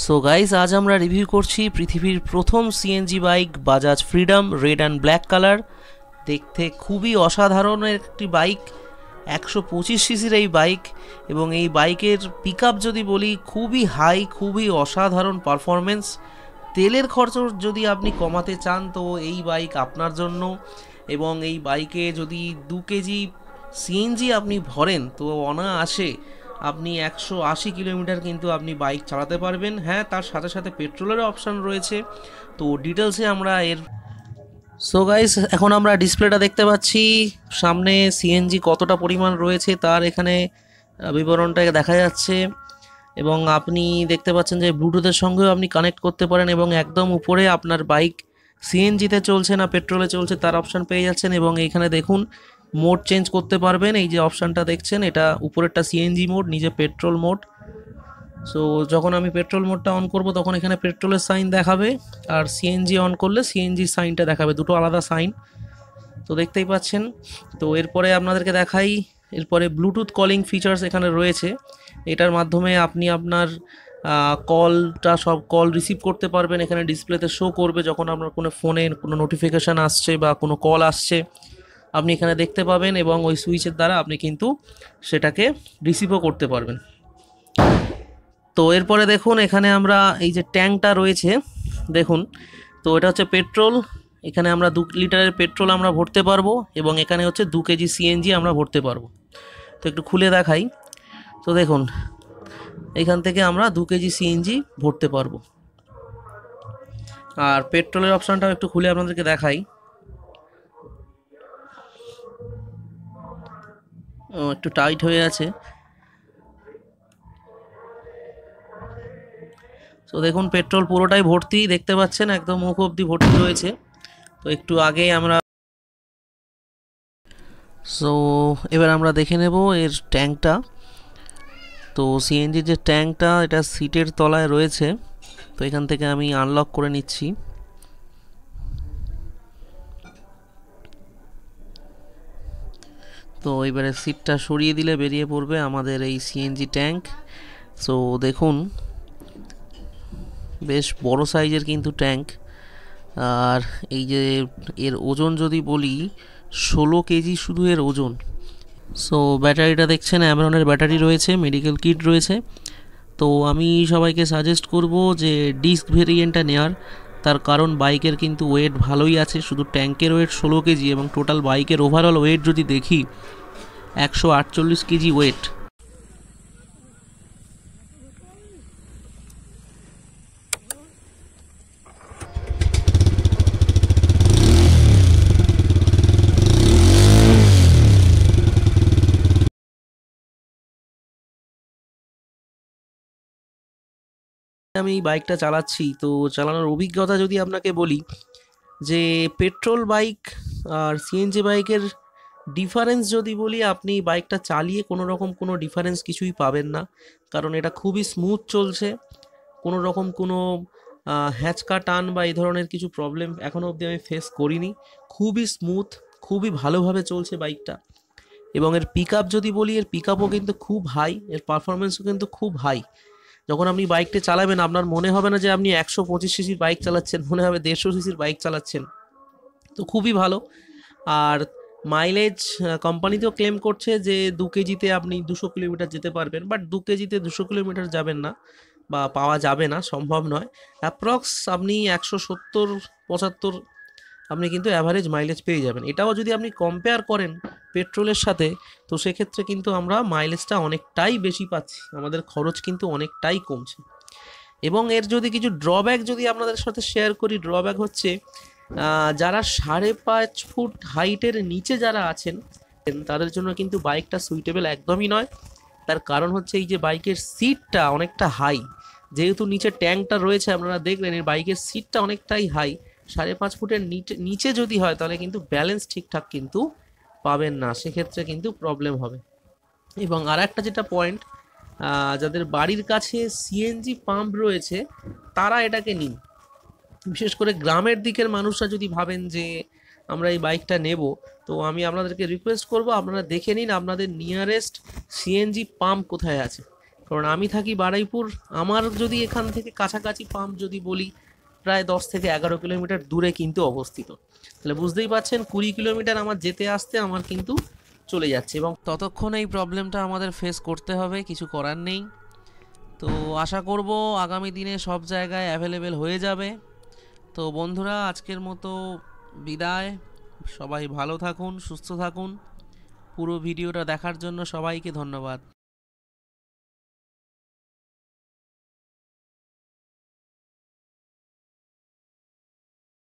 So guys, আজ আমরা review করছি পৃথিবীর প্রথম CNG bike Bajaj freedom red and black colour. দেখতে খুবই অসাধারণের একটি বাইক, 125 সিসির এই বাইক। এবং এই বাইকের পিক আপ যদি বলি, খুবই হাই, খুবই অসাধারণ পারফরমেন্স। তেলের খরচ যদি আপনি কমাতে চান তো এই বাইক আপনার জন্য। এবং এই বাইকে যদি 2 কেজি সিএনজি আপনি ভরেন তো অনায়াসে আপনি 180 কিলোমিটার কিন্তু আপনি বাইক চালাতে পারবেন। হ্যাঁ, তার সাথে সাথে পেট্রোলেরও অপশান রয়েছে। তো ডিটেলসে আমরা সো গাইস, এখন আমরা ডিসপ্লেটা দেখতে পাচ্ছি। সামনে সিএনজি কতটা পরিমাণ রয়েছে তার এখানে বিবরণটা দেখা যাচ্ছে। এবং আপনি দেখতে পাচ্ছেন যে ব্লুটুথের সঙ্গেও আপনি কানেক্ট করতে পারেন, এবং একদম উপরে আপনার বাইক সিএনজিতে চলছে না পেট্রোলে চলছে তার অপশান পেয়ে যাচ্ছেন। এবং এইখানে দেখুন, মোড চেঞ্জ করতে পারবেন। এই যে অপশানটা দেখছেন, এটা উপরেরটা সিএনজি মোড, নিচে পেট্রোল মোড। সো যখন আমি পেট্রোল মোডটা অন করব তখন এখানে পেট্রোলের সাইন দেখাবে, আর সিএনজি অন করলে সিএনজি সাইনটা দেখাবে, দুটো আলাদা সাইন। তো দেখতেই পাচ্ছেন। তো এরপরে আপনাদেরকে দেখাই, এরপরে ব্লুটুথ কলিং ফিচার্স এখানে রয়েছে। এটার মাধ্যমে আপনি আপনার সব কল রিসিভ করতে পারবেন। এখানে ডিসপ্লেতে শো করবে যখন আপনার কোনো ফোনে কোনো নোটিফিকেশান আসছে বা কোনো কল আসছে, আপনি এখানে দেখতে পাবেন, এবং ওই সুইচের দ্বারা আপনি কিন্তু সেটাকে রিসিভও করতে পারবেন। তো এরপরে দেখুন, এখানে আমরা এই যে ট্যাঙ্কটা রয়েছে দেখুন, তো এটা হচ্ছে পেট্রোল। এখানে আমরা 2 লিটারের পেট্রোল আমরা ভরতে পারবো, এবং এখানে হচ্ছে 2 কেজি সিএনজি আমরা ভরতে পারবো। তো একটু খুলে দেখাই। তো দেখুন, এখান থেকে আমরা 2 কেজি সিএনজি ভরতে পারবো। আর পেট্রোলের অপশানটাও একটু খুলে আপনাদেরকে দেখাই। একটু টাইট হয়ে আছে। তো দেখুন, পেট্রোল পুরোটাই ভর্তি দেখতে পাচ্ছেন, একদম মুখ অবধি ভর্তি রয়েছে। তো একটু আগেই আমরা সো এবার আমরা দেখে নেব এর ট্যাঙ্কটা। তো সিএনজির যে ট্যাঙ্কটা, এটা সিটের তলায় রয়েছে। তো এখান থেকে আমি আনলক করে নিচ্ছি। তো এবারে সিটটা সরিয়ে দিলে বেরিয়ে পড়বে আমাদের এই সিএনজি ট্যাঙ্ক। সো দেখুন, বেশ বড় সাইজের কিন্তু ট্যাঙ্ক। আর এই যে এর ওজন যদি বলি, 16 কেজি শুধু এর ওজন। সো ব্যাটারিটা দেখছেন, অ্যামরনের ব্যাটারি রয়েছে, মেডিকেল কিট রয়েছে। তো আমি সবাইকে সাজেস্ট করব যে ডিস্ক ভেরিয়েন্টটা নেওয়ার। তার কারণ বাইকের কিন্তু ওয়েট ভালোই আছে, শুধু ট্যাঙ্কের ওয়েট 16 কেজি, এবং টোটাল বাইকের ওভারঅল ওয়েট যদি দেখি 148 কেজি ওয়েট। আমি এই বাইকটা চালাচ্ছি, তো চালানোর অভিজ্ঞতা যদি আপনাকে বলি, যে পেট্রোল বাইক আর সিএনজি বাইকের ডিফারেন্স যদি বলি, আপনি বাইকটা চালিয়ে কোনো রকম কোনো ডিফারেন্স কিছুই পাবেন না। কারণ এটা খুবই স্মুথ চলছে, কোনো রকম কোনো হ্যাঁচকা টান বা এই ধরনের কিছু প্রবলেম এখনও অবধি আমি ফেস করিনি। খুবই স্মুথ, খুবই ভালোভাবে চলছে বাইকটা। এবং এর পিক আপ যদি বলি, এর পিক আপও কিন্তু খুব হাই, এর পারফরমেন্সও কিন্তু খুব হাই। যখন আপনি বাইকটা চালাবেন আপনার মনে হবে না যে আপনি 125 সিসির বাইক চালাচ্ছেন, মনে হবে 150 সিসির বাইক চালাচ্ছেন। তো খুবই ভালো। আর মাইলেজ কোম্পানিতেও ক্লেম করছে যে 2 কেজিতে আপনি 200 কিলোমিটার যেতে পারবেন, বাট 2 কেজিতে 200 কিলোমিটার যাবেন না বা পাওয়া যাবে না, সম্ভব নয়। অ্যাপ্রক্স আপনি 170-75 আপনি কিন্তু অ্যাভারেজ মাইলেজ পেয়ে যাবেন। এটাও যদি আপনি কম্পেয়ার করেন পেট্রোলের সাথে, তো সেক্ষেত্রে কিন্তু আমরা মাইলেজটা অনেকটাই বেশি পাচ্ছি, আমাদের খরচ কিন্তু অনেকটাই কমছে। এবং এর যদি কিছু ড্রব্যাক যদি আপনাদের সাথে শেয়ার করি, ড্রব্যাক হচ্ছে যারা 5.5 ফুট হাইটের নিচে যারা আছেন তাদের জন্য কিন্তু বাইকটা সুইটেবল একদমই নয়। তার কারণ হচ্ছে এই যে বাইকের সিটটা অনেকটা হাই, যেহেতু নিচে ট্যাঙ্কটা রয়েছে, আপনারা দেখলেন এর বাইকের সিটটা অনেকটাই হাই। 5.5 ফুটের নিচে যদি হয় তাহলে কিন্তু ব্যালেন্স ঠিকঠাক কিন্তু পাবেন না, সেক্ষেত্রে কিন্তু প্রবলেম হবে। এবং আর একটা যেটা পয়েন্ট, যাদের বাড়ির কাছে সিএনজি পাম্প রয়েছে তারা এটাকে নিন। বিশেষ করে গ্রামের দিকের মানুষরা যদি ভাবেন যে আমরা এই বাইকটা নেব, তো আমি আপনাদেরকে রিকোয়েস্ট করব আপনারা দেখে নিন আপনাদের নিয়ারেস্ট সিএনজি পাম্প কোথায় আছে। কারণ আমি থাকি বারুইপুর। আমার যদি এখান থেকে কাছাকাছি পাম্প যদি বলি, প্রায় 10 থেকে 11 কিলোমিটার দূরে কিন্তু অবস্থিত। তাহলে বুঝতেই পারছেন 20 কিলোমিটার আমার যেতে আসতে আমার কিন্তু চলে যাচ্ছে, এবং ততক্ষণ এই প্রবলেমটা আমাদের ফেস করতে হবে, কিছু করার নেই। তো আশা করব আগামী দিনে সব জায়গায় অ্যাভেলেবেল হয়ে যাবে। তো বন্ধুরা, আজকের মতো বিদায়। সবাই ভালো থাকুন, সুস্থ থাকুন। পুরো ভিডিওটা দেখার জন্য সবাইকে ধন্যবাদ।